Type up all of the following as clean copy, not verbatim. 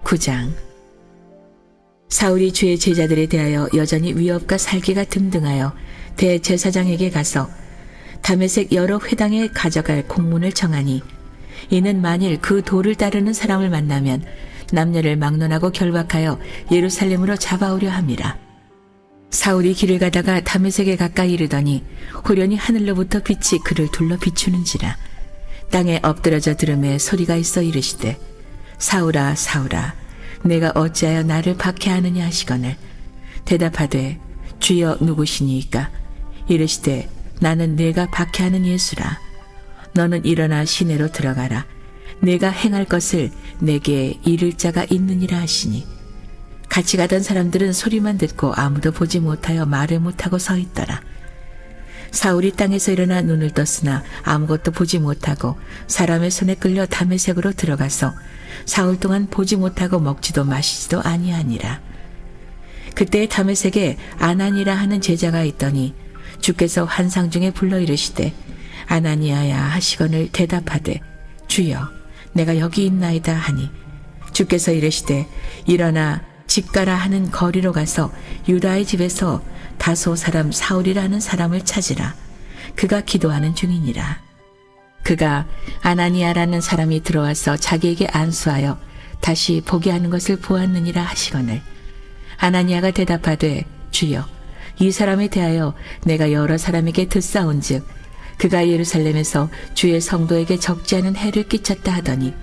9장. 사울이 주의 제자들에 대하여 여전히 위협과 살기가 등등하여 대제사장에게 가서 다메섹 여러 회당에 가져갈 공문을 정하니, 이는 만일 그 도를 따르는 사람을 만나면 남녀를 막론하고 결박하여 예루살렘으로 잡아오려 함이라. 사울이 길을 가다가 다메섹에 가까이 이르더니 호련히 하늘로부터 빛이 그를 둘러 비추는지라. 땅에 엎드러져 들음에 소리가 있어 이르시되, 사울아 사울아, 내가 어찌하여 나를 박해하느냐 하시거늘. 대답하되, 주여 누구시니이까? 이르시되, 나는 내가 박해하는 예수라. 너는 일어나 시내로 들어가라. 내가 행할 것을 내게 이를 자가 있느니라 하시니, 같이 가던 사람들은 소리만 듣고 아무도 보지 못하여 말을 못하고 서 있더라. 사울이 땅에서 일어나 눈을 떴으나 아무것도 보지 못하고 사람의 손에 끌려 다메섹으로 들어가서 사흘 동안 보지 못하고 먹지도 마시지도 아니하니라. 그때 다메섹에 아나니라 하는 제자가 있더니 주께서 환상 중에 불러 이르시되, 아나니아야 하시거늘 대답하되, 주여 내가 여기 있나이다 하니, 주께서 이르시되, 일어나 집가라 하는 거리로 가서 유다의 집에서 다소 사람 사울이라는 사람을 찾으라. 그가 기도하는 중이니라. 그가 아나니아라는 사람이 들어와서 자기에게 안수하여 다시 보게 하는 것을 보았느니라 하시거늘. 아나니아가 대답하되, 주여 이 사람에 대하여 내가 여러 사람에게 듣사온즉 그가 예루살렘에서 주의 성도에게 적지 않은 해를 끼쳤다 하더니,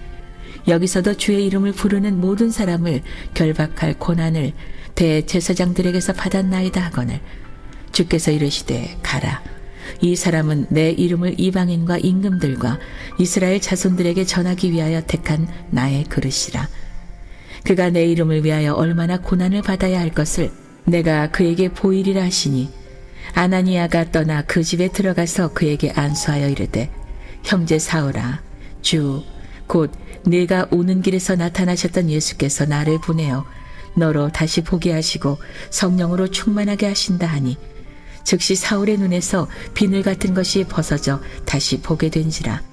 여기서도 주의 이름을 부르는 모든 사람을 결박할 고난을 대제사장들에게서 받았나이다 하거늘. 주께서 이르시되, 가라. 이 사람은 내 이름을 이방인과 임금들과 이스라엘 자손들에게 전하기 위하여 택한 나의 그릇이라. 그가 내 이름을 위하여 얼마나 고난을 받아야 할 것을 내가 그에게 보이리라 하시니, 아나니아가 떠나 그 집에 들어가서 그에게 안수하여 이르되, 형제 사울아, 주 곧 네가 오는 길에서 나타나셨던 예수께서 나를 보내어 너로 다시 보게 하시고 성령으로 충만하게 하신다 하니, 즉시 사울의 눈에서 비늘 같은 것이 벗어져 다시 보게 된지라.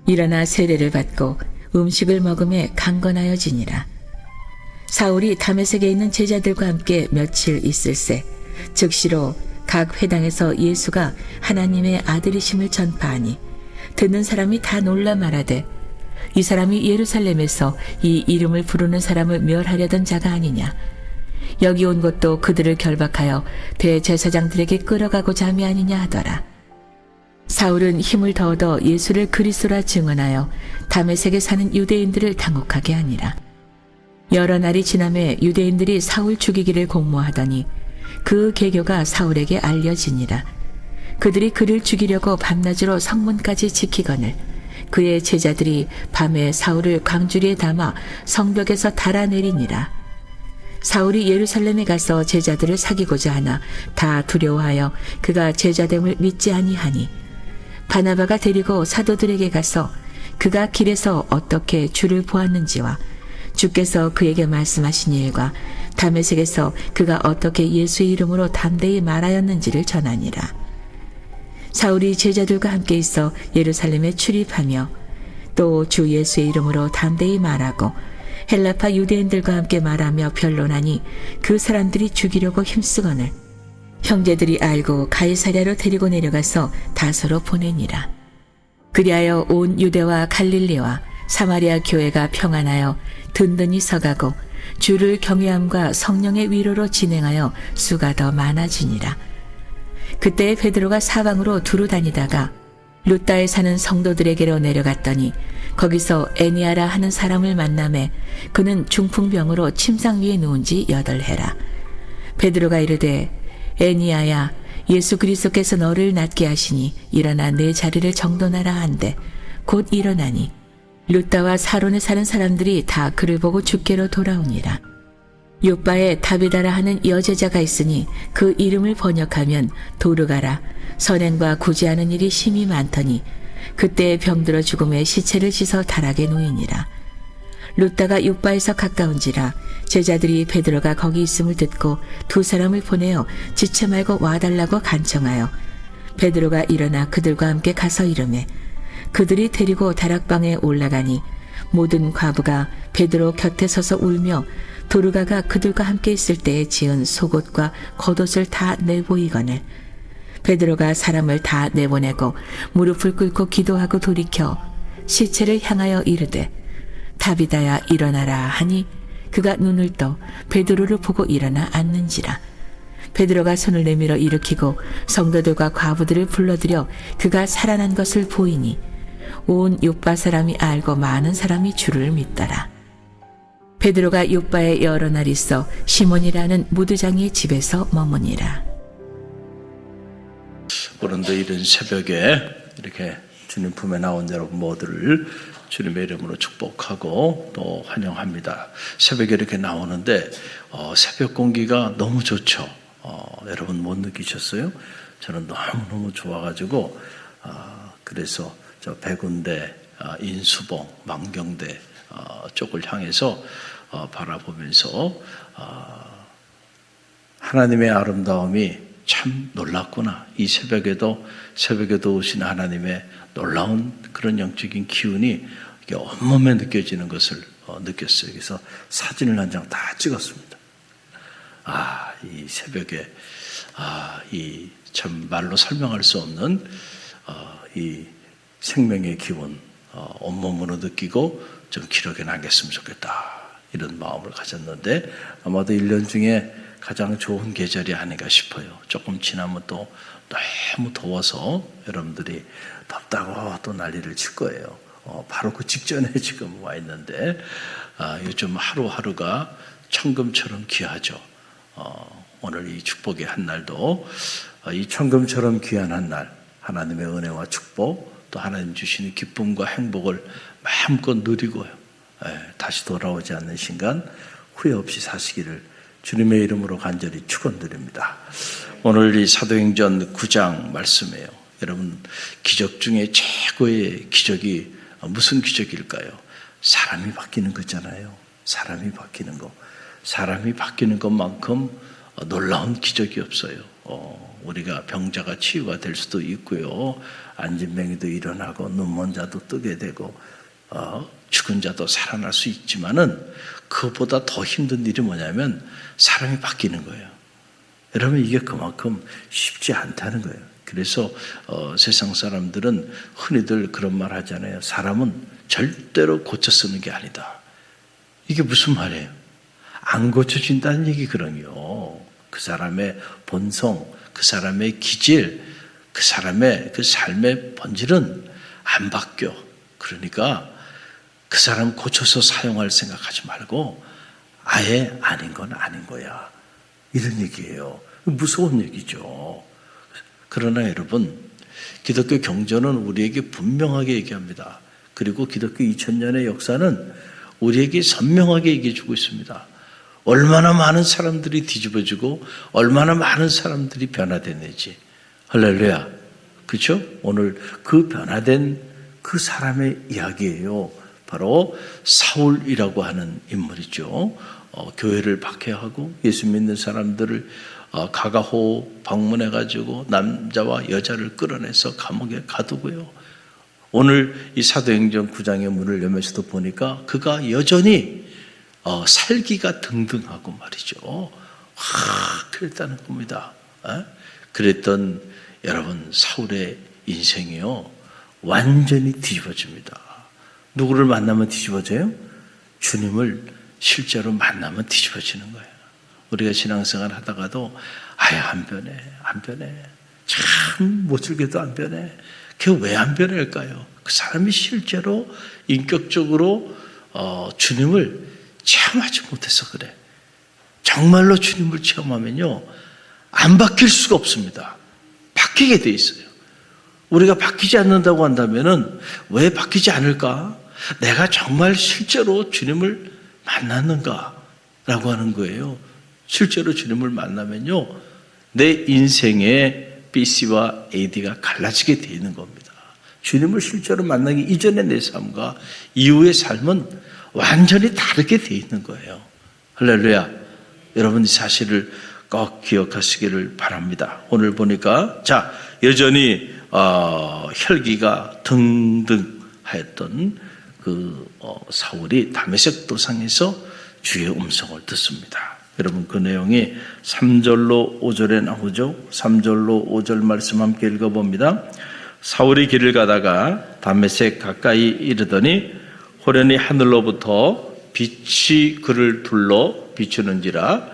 일어나 세례를 받고 음식을 먹음에 강건하여지니라. 사울이 다메섹에 있는 제자들과 함께 며칠 있을새 즉시로 각 회당에서 예수가 하나님의 아들이심을 전파하니, 듣는 사람이 다 놀라 말하되, 이 사람이 예루살렘에서 이 이름을 부르는 사람을 멸하려던 자가 아니냐. 여기 온 것도 그들을 결박하여 대제사장들에게 끌어가고자 함이 아니냐 하더라. 사울은 힘을 더 얻어 예수를 그리스도라 증언하여 다메섹에 사는 유대인들을 당혹하게 하니라. 여러 날이 지남에 유대인들이 사울 죽이기를 공모하더니 그 계교가 사울에게 알려지니라. 그들이 그를 죽이려고 밤낮으로 성문까지 지키거늘 그의 제자들이 밤에 사울을 광주리에 담아 성벽에서 달아내리니라. 사울이 예루살렘에 가서 제자들을 사귀고자 하나 다 두려워하여 그가 제자됨을 믿지 아니하니, 바나바가 데리고 사도들에게 가서 그가 길에서 어떻게 주를 보았는지와 주께서 그에게 말씀하신 일과 다메섹에서 그가 어떻게 예수의 이름으로 담대히 말하였는지를 전하니라. 사울이 제자들과 함께 있어 예루살렘에 출입하며 또 주 예수의 이름으로 담대히 말하고 헬라파 유대인들과 함께 말하며 변론하니, 그 사람들이 죽이려고 힘쓰거늘 형제들이 알고 가이사랴로 데리고 내려가서 다소로 보내니라. 그리하여 온 유대와 갈릴리와 사마리아 교회가 평안하여 든든히 서가고 주를 경외함과 성령의 위로로 진행하여 수가 더 많아지니라. 그때 베드로가 사방으로 두루 다니다가 룻다에 사는 성도들에게로 내려갔더니 거기서 애니아라 하는 사람을 만나매 그는 중풍병으로 침상 위에 누운 지 8해라. 베드로가 이르되, 애니아야, 예수 그리스도께서 너를 낫게 하시니 일어나 내 자리를 정돈하라 한데 곧 일어나니, 룻다와 사론에 사는 사람들이 다 그를 보고 주께로 돌아오니라. 요바에 다비다라 하는 여제자가 있으니 그 이름을 번역하면 도르가라. 선행과 구제하는 일이 심히 많더니 그때 병들어 죽음에 시체를 씻어 다락에 놓이니라. 룻다가 요바에서 가까운지라 제자들이 베드로가 거기 있음을 듣고 두 사람을 보내어 지체 말고 와달라고 간청하여 베드로가 일어나 그들과 함께 가서 이르매 그들이 데리고 다락방에 올라가니 모든 과부가 베드로 곁에 서서 울며 도르가가 그들과 함께 있을 때에 지은 속옷과 겉옷을 다 내보이거늘 베드로가 사람을 다 내보내고 무릎을 꿇고 기도하고 돌이켜 시체를 향하여 이르되 다비다야 일어나라 하니 그가 눈을 떠 베드로를 보고 일어나 앉는지라. 베드로가 손을 내밀어 일으키고 성도들과 과부들을 불러들여 그가 살아난 것을 보이니 온 요빠 사람이 알고 많은 사람이 주를 믿더라. 베드로가 요빠에 여러 날 있어 시몬이라는 무두장이의 집에서 머무니라. 오늘도 이른 새벽에 이렇게 주님 품에 나온 여러분 모두를 주님의 이름으로 축복하고 또 환영합니다. 새벽에 이렇게 나오는데 새벽 공기가 너무 좋죠. 여러분 못 느끼셨어요? 저는 너무너무 좋아가지고 그래서 저 백운대, 인수봉, 망경대 쪽을 향해서 바라보면서 하나님의 아름다움이 참 놀랍구나. 이 새벽에도 오신 하나님의 놀라운 그런 영적인 기운이 온몸에 느껴지는 것을 느꼈어요. 그래서 사진을 한 장 다 찍었습니다. 이 새벽에 이 참 말로 설명할 수 없는 이 생명의 기운 온몸으로 느끼고 좀 기록에 남겼으면 좋겠다. 이런 마음을 가졌는데 아마도 1년 중에 가장 좋은 계절이 아닌가 싶어요. 조금 지나면 또 너무 더워서 여러분들이 덥다고 또 난리를 칠 거예요. 바로 그 직전에 지금 와 있는데 요즘 하루하루가 천금처럼 귀하죠. 오늘 이 축복의 한 날도 이 천금처럼 귀한 한 날, 하나님의 은혜와 축복, 또 하나님 주시는 기쁨과 행복을 마음껏 누리고요. 다시 돌아오지 않는 순간 후회 없이 사시기를 주님의 이름으로 간절히 축원드립니다. 오늘 이 사도행전 9장 말씀이에요. 여러분, 기적 중에 최고의 기적이 무슨 기적일까요? 사람이 바뀌는 거잖아요. 사람이 바뀌는 거. 사람이 바뀌는 것만큼 놀라운 기적이 없어요. 우리가 병자가 치유가 될 수도 있고요. 안진뱅이도 일어나고 눈먼 자도 뜨게 되고 죽은 자도 살아날 수 있지만은 그것보다 더 힘든 일이 뭐냐면 사람이 바뀌는 거예요. 여러분, 이게 그만큼 쉽지 않다는 거예요. 그래서 세상 사람들은 흔히들 그런 말 하잖아요. 사람은 절대로 고쳐 쓰는 게 아니다. 이게 무슨 말이에요? 안 고쳐진다는 얘기 그럼요. 그 사람의 본성, 그 사람의 기질, 그 사람의 그 삶의 본질은 안 바뀌어. 그러니까 그 사람 고쳐서 사용할 생각하지 말고 아예 아닌 건 아닌 거야. 이런 얘기예요. 무서운 얘기죠. 그러나 여러분, 기독교 경전은 우리에게 분명하게 얘기합니다. 그리고 기독교 2000년의 역사는 우리에게 선명하게 얘기해 주고 있습니다. 얼마나 많은 사람들이 뒤집어지고 얼마나 많은 사람들이 변화됐는지. 할렐루야. 그렇죠? 오늘 그 변화된 그 사람의 이야기예요. 바로 사울이라고 하는 인물이죠. 교회를 박해하고 예수 믿는 사람들을 가가호 방문해가지고 남자와 여자를 끌어내서 감옥에 가두고요. 오늘 이 사도행전 9장의 문을 열면서도 보니까 그가 여전히 살기가 등등하고 말이죠. 그랬다는 겁니다. 그랬던 여러분 사울의 인생이요 완전히 뒤집어집니다. 누구를 만나면 뒤집어져요? 주님을 실제로 만나면 뒤집어지는 거예요. 우리가 신앙생활 하다가도 안 변해. 참 못슬게도 안 변해. 그게 왜 안 변할까요? 그 사람이 실제로 인격적으로 주님을 체험하지 못해서 그래. 정말로 주님을 체험하면요 안 바뀔 수가 없습니다. 바뀌게 돼 있어요. 우리가 바뀌지 않는다고 한다면은 왜 바뀌지 않을까? 내가 정말 실제로 주님을 만났는가라고 하는 거예요. 실제로 주님을 만나면요 내 인생의 BC와 AD가 갈라지게 돼 있는 겁니다. 주님을 실제로 만나기 이전의 내 삶과 이후의 삶은 완전히 다르게 돼 있는 거예요. 할렐루야. 여러분 이 사실을 꼭 기억하시기를 바랍니다. 오늘 보니까 여전히 혈기가 등등하였던 그 사울이 다메섹 도상에서 주의 음성을 듣습니다. 여러분, 그 내용이 3절로 5절에 나오죠. 3절로 5절 말씀 함께 읽어봅니다. 사울이 길을 가다가 다메섹 가까이 이르더니 호련히 하늘로부터 빛이 그를 둘러 비추는지라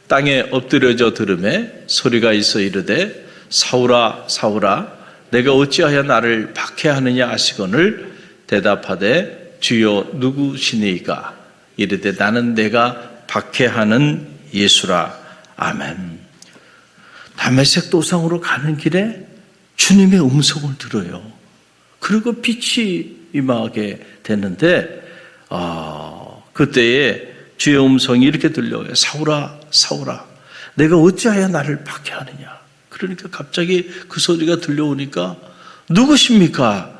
땅에 엎드려져 들음에 소리가 있어 이르되 사울아 사울아 내가 어찌하여 나를 박해하느냐 하시거늘 대답하되 주여 누구시니까 이르되 나는 내가 박해하는 예수라. 아멘. 다메섹 도상으로 가는 길에 주님의 음성을 들어요. 그리고 빛이 임하게 되는데 그때에 주의 음성이 이렇게 들려요. 사울아 사울아 내가 어찌하여 나를 박해하느냐. 그러니까 갑자기 그 소리가 들려오니까 누구십니까?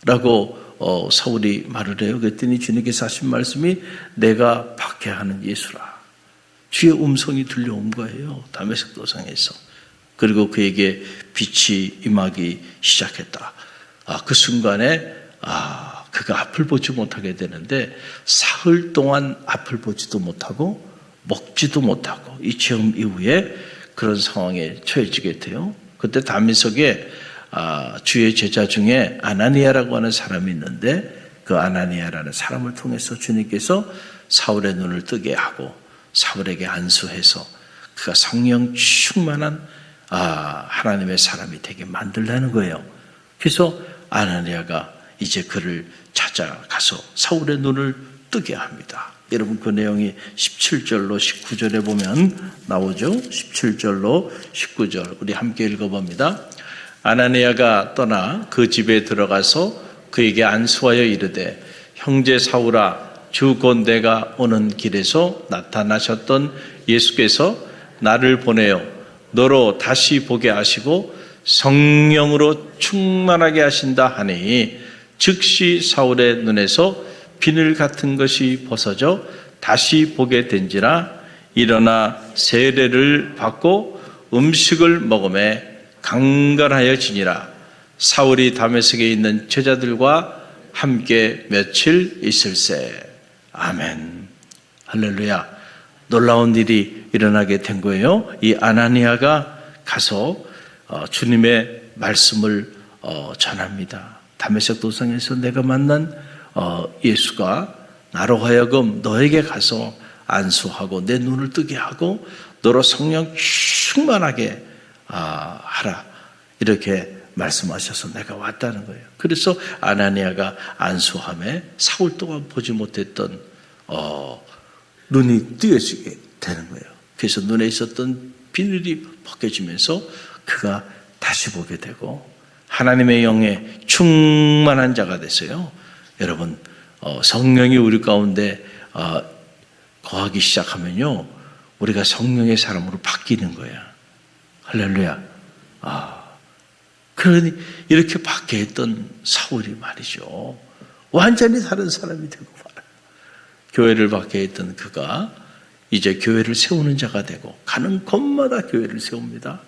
라고 사울이 말을 해요. 그랬더니 주님께서 하신 말씀이 내가 박해하는 예수라. 주의 음성이 들려온 거예요. 다메섹 도상에서. 그리고 그에게 빛이 임하기 시작했다. 그 순간에 그가 앞을 보지 못하게 되는데 사흘 동안 앞을 보지도 못하고 먹지도 못하고 이 체험 이후에 그런 상황에 처해지게 돼요. 그때 다메섹에 주의 제자 중에 아나니아라고 하는 사람이 있는데 그 아나니아라는 사람을 통해서 주님께서 사울의 눈을 뜨게 하고 사울에게 안수해서 그가 성령 충만한 하나님의 사람이 되게 만들라는 거예요. 그래서 아나니아가 이제 그를 찾아가서 사울의 눈을 뜨게 합니다. 여러분, 그 내용이 17절로 19절에 보면 나오죠. 17절로 19절 우리 함께 읽어봅니다. 아나니아가 떠나 그 집에 들어가서 그에게 안수하여 이르되 형제 사울아 주 곧 내가 오는 길에서 나타나셨던 예수께서 나를 보내어 너로 다시 보게 하시고 성령으로 충만하게 하신다 하니 즉시 사울의 눈에서 비늘 같은 것이 벗어져 다시 보게 된지라 일어나 세례를 받고 음식을 먹으며 강건하여지니라. 사울이 다메섹에 있는 제자들과 함께 며칠 있을세. 아멘. 할렐루야. 놀라운 일이 일어나게 된 거예요. 이 아나니아가 가서 주님의 말씀을 전합니다. 다메섹 도상에서 내가 만난 예수가 나로 하여금 너에게 가서 안수하고 내 눈을 뜨게 하고 너로 성령 충만하게 하라. 이렇게 말씀하셔서 내가 왔다는 거예요. 그래서 아나니아가 안수함에 사흘 동안 보지 못했던 눈이 뜨여지게 되는 거예요. 그래서 눈에 있었던 비늘이 벗겨지면서 그가 다시 보게 되고 하나님의 영에 충만한 자가 됐어요. 여러분, 성령이 우리 가운데 거하기 시작하면요 우리가 성령의 사람으로 바뀌는 거야. 할렐루야. 그러니 이렇게 받게 했던 사울이 말이죠. 완전히 다른 사람이 되고 말아요. 교회를 받게 했던 그가 이제 교회를 세우는 자가 되고 가는 곳마다 교회를 세웁니다.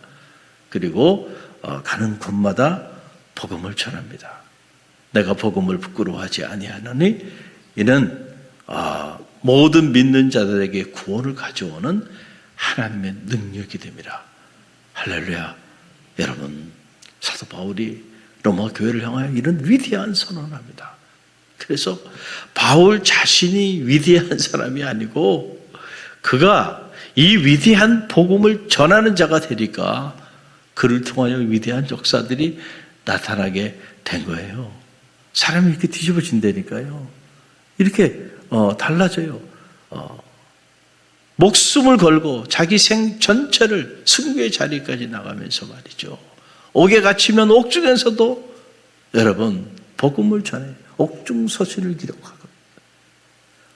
그리고 가는 곳마다 복음을 전합니다. 내가 복음을 부끄러워하지 아니하노니 이는 모든 믿는 자들에게 구원을 가져오는 하나님의 능력이 됩니다. 할렐루야. 여러분, 사도 바울이 로마 교회를 향하여 이런 위대한 선언을 합니다. 그래서 바울 자신이 위대한 사람이 아니고 그가 이 위대한 복음을 전하는 자가 되니까 그를 통하여 위대한 역사들이 나타나게 된 거예요. 사람이 이렇게 뒤집어진다니까요. 이렇게 달라져요. 목숨을 걸고 자기 생 전체를 승교의 자리까지 나가면서 말이죠. 옥에 갇히면 옥중에서도 여러분 복음을 전해 옥중서신을 기록하고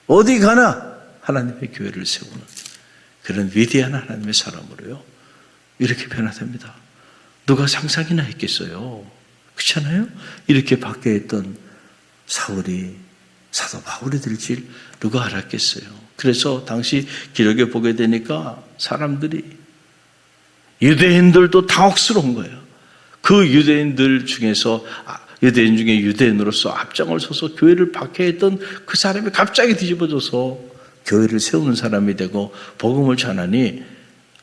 어디 가나 하나님의 교회를 세우는 그런 위대한 하나님의 사람으로요 이렇게 변화됩니다. 누가 상상이나 했겠어요? 그렇잖아요? 이렇게 받게 했던 사울이 사도 바울이 될 줄 누가 알았겠어요? 그래서 당시 기록에 보게 되니까 사람들이 유대인들도 당혹스러운 거예요. 그 유대인들 중에서 유대인 중에 유대인으로서 앞장을 서서 교회를 박해했던 그 사람이 갑자기 뒤집어져서 교회를 세우는 사람이 되고 복음을 전하니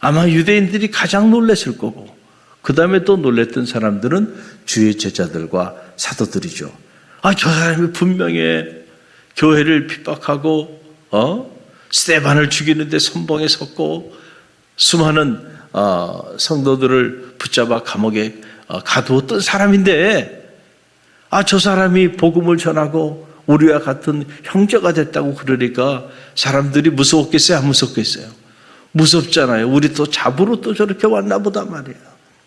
아마 유대인들이 가장 놀랐을 거고, 그 다음에 또 놀랬던 사람들은 주의 제자들과 사도들이죠. 저 사람이 분명히 교회를 핍박하고 스데반을 죽이는데 선봉에 섰고 수많은 성도들을 붙잡아 감옥에 가두었던 사람인데, 저 사람이 복음을 전하고 우리와 같은 형제가 됐다고 그러니까 사람들이 무서웠겠어요? 안 무섭겠어요? 무섭잖아요. 우리 또 잡으러 또 저렇게 왔나 보다 말이에요.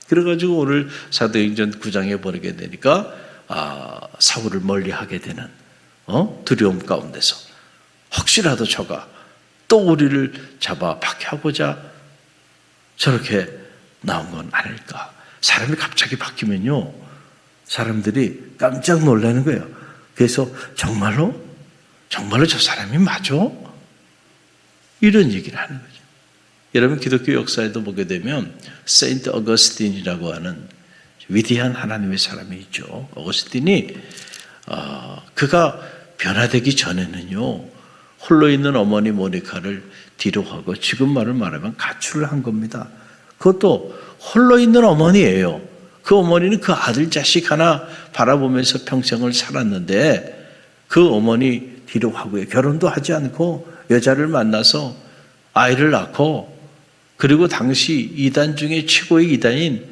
그래가지고 오늘 사도행전 9장에 보게 되니까 사울을 멀리하게 되는 두려움 가운데서 혹시라도 저가 또 우리를 잡아 박해하고자 저렇게 나온 건 아닐까. 사람이 갑자기 바뀌면요, 사람들이 깜짝 놀라는 거예요. 그래서 정말로 저 사람이 맞아? 이런 얘기를 하는 거죠. 여러분, 기독교 역사에도 보게 되면 세인트 어거스틴이라고 하는 위대한 하나님의 사람이 있죠. 어거스틴이 그가 변화되기 전에는요, 홀로 있는 어머니 모니카를 뒤로 하고, 지금 말을 말하면 가출을 한 겁니다. 그것도 홀로 있는 어머니예요. 그 어머니는 그 아들 자식 하나 바라보면서 평생을 살았는데, 그 어머니 뒤로 하고요, 결혼도 하지 않고 여자를 만나서 아이를 낳고, 그리고 당시 이단 중에 최고의 이단인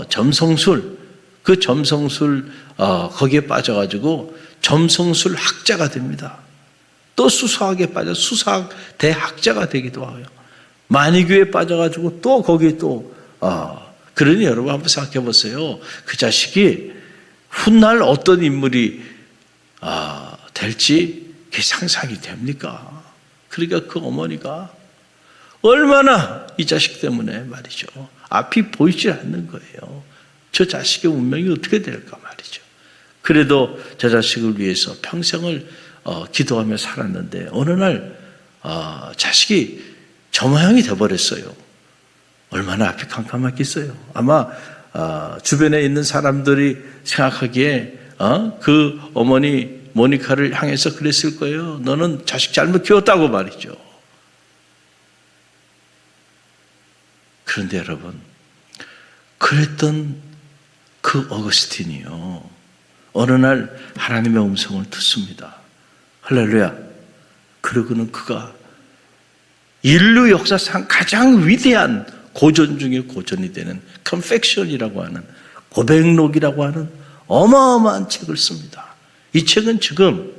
점성술, 그 점성술 거기에 빠져가지고 점성술 학자가 됩니다. 또 수사학에 빠져 수사학 대학자가 되기도 하고요. 만이교에 빠져가지고 또 거기에 또 그러니 여러분 한번 생각해 보세요. 그 자식이 훗날 어떤 인물이 될지 그게 상상이 됩니까? 그러니까 그 어머니가 얼마나 이 자식 때문에 말이죠, 앞이 보이지 않는 거예요. 저 자식의 운명이 어떻게 될까 말이죠. 그래도 저 자식을 위해서 평생을 기도하며 살았는데 어느 날 자식이 저 모양이 돼버렸어요. 얼마나 앞이 캄캄했겠어요. 아마 주변에 있는 사람들이 생각하기에 그 어머니 모니카를 향해서 그랬을 거예요. 너는 자식 잘못 키웠다고 말이죠. 그런데 여러분, 그랬던 그 어거스틴이요, 어느 날 하나님의 음성을 듣습니다. 할렐루야. 그러고는 그가 인류 역사상 가장 위대한 고전 중에 고전이 되는 컨펙션이라고 하는, 고백록이라고 하는 어마어마한 책을 씁니다. 이 책은 지금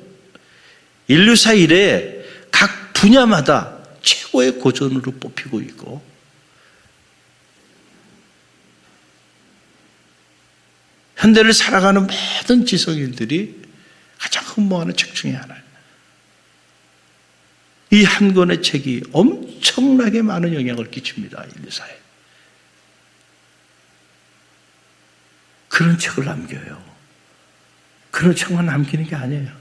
인류사 이래에 각 분야마다 최고의 고전으로 뽑히고 있고, 현대를 살아가는 모든 지성인들이 가장 흠모하는 책 중에 하나예요. 이 한 권의 책이 엄청나게 많은 영향을 끼칩니다, 인류사에. 그런 책을 남겨요. 그런 책만 남기는 게 아니에요.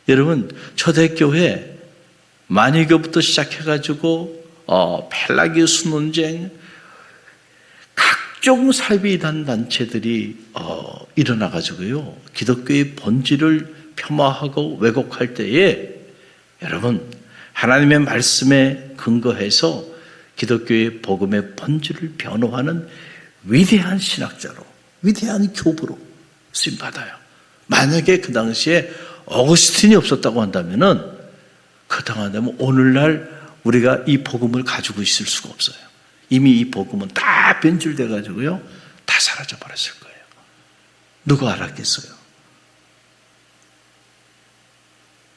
여러분, 초대교회 만이교부터 시작해가지고 펠라기우스 논쟁, 각종 사이비이단 단체들이 일어나가지고요, 기독교의 본질을 폄하하고 왜곡할 때에 여러분, 하나님의 말씀에 근거해서 기독교의 복음의 본질을 변호하는 위대한 신학자로, 위대한 교부로 쓰임받아요. 만약에 그 당시에 어거스틴이 없었다고 한다면은, 그렇다면 오늘날 우리가 이 복음을 가지고 있을 수가 없어요. 이미 이 복음은 다 변질돼 가지고요, 다 사라져 버렸을 거예요. 누가 알았겠어요?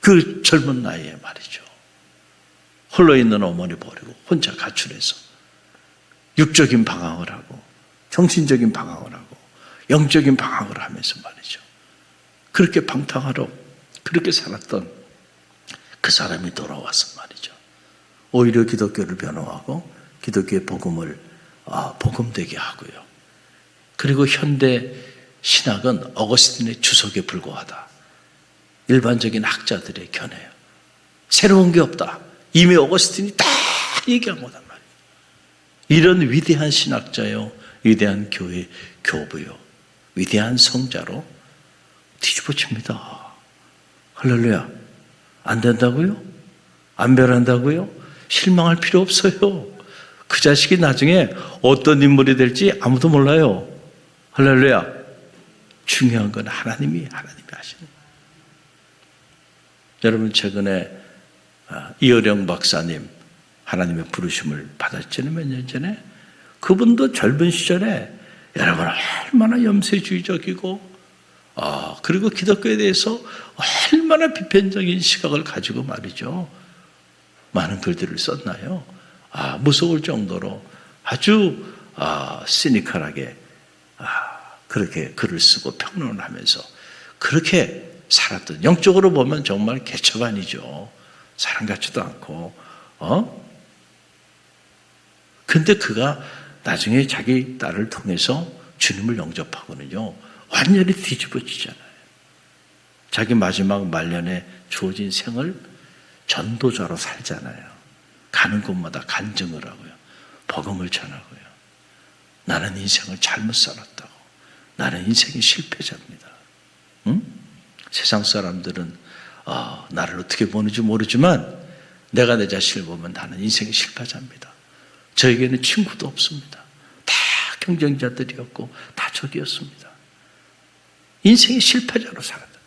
그 젊은 나이에 말이죠, 홀로 있는 어머니 버리고 혼자 가출해서 육적인 방황을 하고 정신적인 방황을 하고 영적인 방황을 하면서 말이죠, 그렇게 방탕하러 그렇게 살았던 그 사람이 돌아와서 말이죠, 오히려 기독교를 변호하고 기독교의 복음을 복음되게 하고요. 그리고 현대 신학은 어거스틴의 주석에 불과하다. 일반적인 학자들의 견해예요. 새로운 게 없다. 이미 어거스틴이 다 얘기한 거단 말이에요. 이런 위대한 신학자요, 위대한 교회 교부요, 위대한 성자로 뒤집어집니다. 할렐루야. 안 된다고요? 안 변한다고요? 실망할 필요 없어요. 그 자식이 나중에 어떤 인물이 될지 아무도 몰라요. 할렐루야. 중요한 건 하나님이 하시는. 여러분 최근에 이어령 박사님 하나님의 부르심을 받았잖아요. 몇 년 전에. 그분도 젊은 시절에 여러분 얼마나 염세주의적이고 그리고 기독교에 대해서 얼마나 비판적인 시각을 가지고 말이죠. 많은 글들을 썼나요? 무서울 정도로 아주 시니컬하게 그렇게 글을 쓰고 평론을 하면서 그렇게 살았던, 영적으로 보면 정말 개척아니죠. 사람 같지도 않고 근데 그가 나중에 자기 딸을 통해서 주님을 영접하고는요 완전히 뒤집어지잖아요. 자기 마지막 말년에 주어진 생을 전도자로 살잖아요. 가는 곳마다 간증을 하고요. 복음을 전하고요. 나는 인생을 잘못 살았다고. 나는 인생이 실패자입니다. 응? 세상 사람들은 나를 어떻게 보는지 모르지만 내가 내 자신을 보면 나는 인생이 실패자입니다. 저에게는 친구도 없습니다. 다 경쟁자들이었고 다 적이었습니다. 인생이 실패자로 살았다.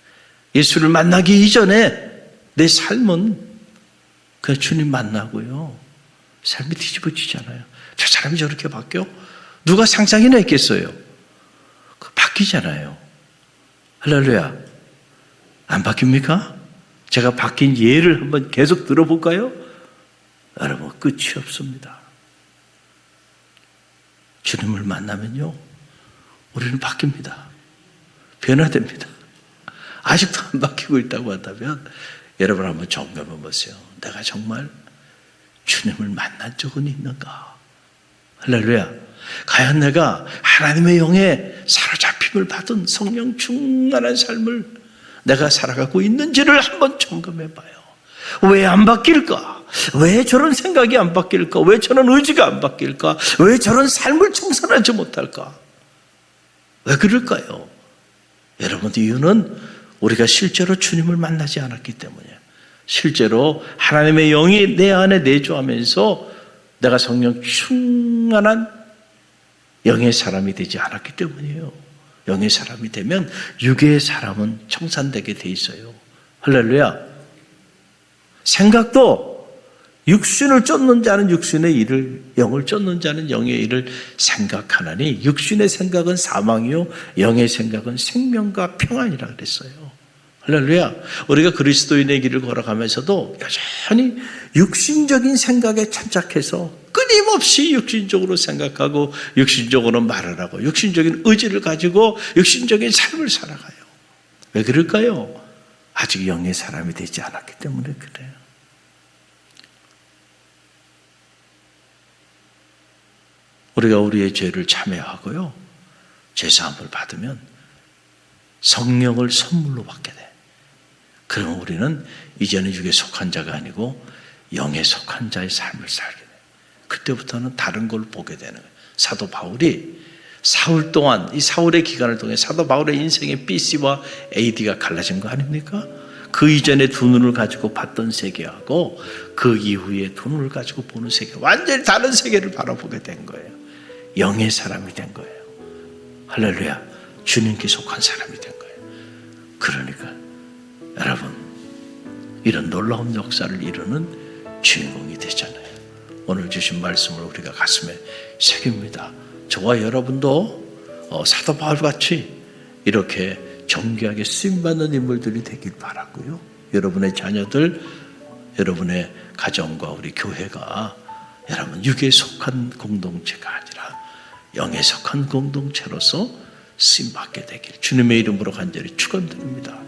예수를 만나기 이전에 내 삶은 그냥 주님 만나고요. 삶이 뒤집어지잖아요. 저 사람이 저렇게 바뀌어? 누가 상상이나 했겠어요? 바뀌잖아요. 할렐루야. 안 바뀝니까? 제가 바뀐 예를 한번 계속 들어볼까요? 여러분 끝이 없습니다. 주님을 만나면요 우리는 바뀝니다. 변화됩니다. 아직도 안 바뀌고 있다고 한다면 여러분 한번 점검해 보세요. 내가 정말 주님을 만난 적은 있는가? 할렐루야. 과연 내가 하나님의 영에 사로잡힘을 받은 성령 충만한 삶을 내가 살아가고 있는지를 한번 점검해 봐요. 왜 안 바뀔까? 왜 저런 생각이 안 바뀔까? 왜 저런 의지가 안 바뀔까? 왜 저런 삶을 청산하지 못할까? 왜 그럴까요? 여러분, 이유는 우리가 실제로 주님을 만나지 않았기 때문이에요. 실제로 하나님의 영이 내 안에 내주하면서 내가 성령 충만한 영의 사람이 되지 않았기 때문이에요. 영의 사람이 되면 육의 사람은 청산되게 돼 있어요. 할렐루야. 생각도 육신을 쫓는 자는 육신의 일을, 영을 쫓는 자는 영의 일을 생각하나니 육신의 생각은 사망이요 영의 생각은 생명과 평안이라 그랬어요. 할렐루야. 우리가 그리스도인의 길을 걸어가면서도 여전히 육신적인 생각에 천착해서 끊임없이 육신적으로 생각하고 육신적으로 말을 하고 육신적인 의지를 가지고 육신적인 삶을 살아가요. 왜 그럴까요? 아직 영의 사람이 되지 않았기 때문에 그래요. 우리가 우리의 죄를 참회하고요, 죄사함을 받으면 성령을 선물로 받게 돼. 그러면 우리는 이제는 육에 속한 자가 아니고 영에 속한 자의 삶을 살게 돼. 그때부터는 다른 걸 보게 되는 거예요. 사도 바울이 사울 동안, 이 사울의 기간을 통해 사도 바울의 인생의 BC와 AD가 갈라진 거 아닙니까? 그 이전에 두 눈을 가지고 봤던 세계하고 그 이후에 두 눈을 가지고 보는 세계, 완전히 다른 세계를 바라보게 된 거예요. 영의 사람이 된 거예요. 할렐루야. 주님께 속한 사람이 된 거예요. 그러니까 여러분, 이런 놀라운 역사를 이루는 주인공이 되잖아요. 오늘 주신 말씀을 우리가 가슴에 새깁니다. 저와 여러분도 사도 바울같이 이렇게 정교하게 쓰임받는 인물들이 되길 바라고요. 여러분의 자녀들, 여러분의 가정과 우리 교회가 여러분 육에 속한 공동체가 아니라 영에 속한 공동체로서 쓰임받게 되길 주님의 이름으로 간절히 축원드립니다.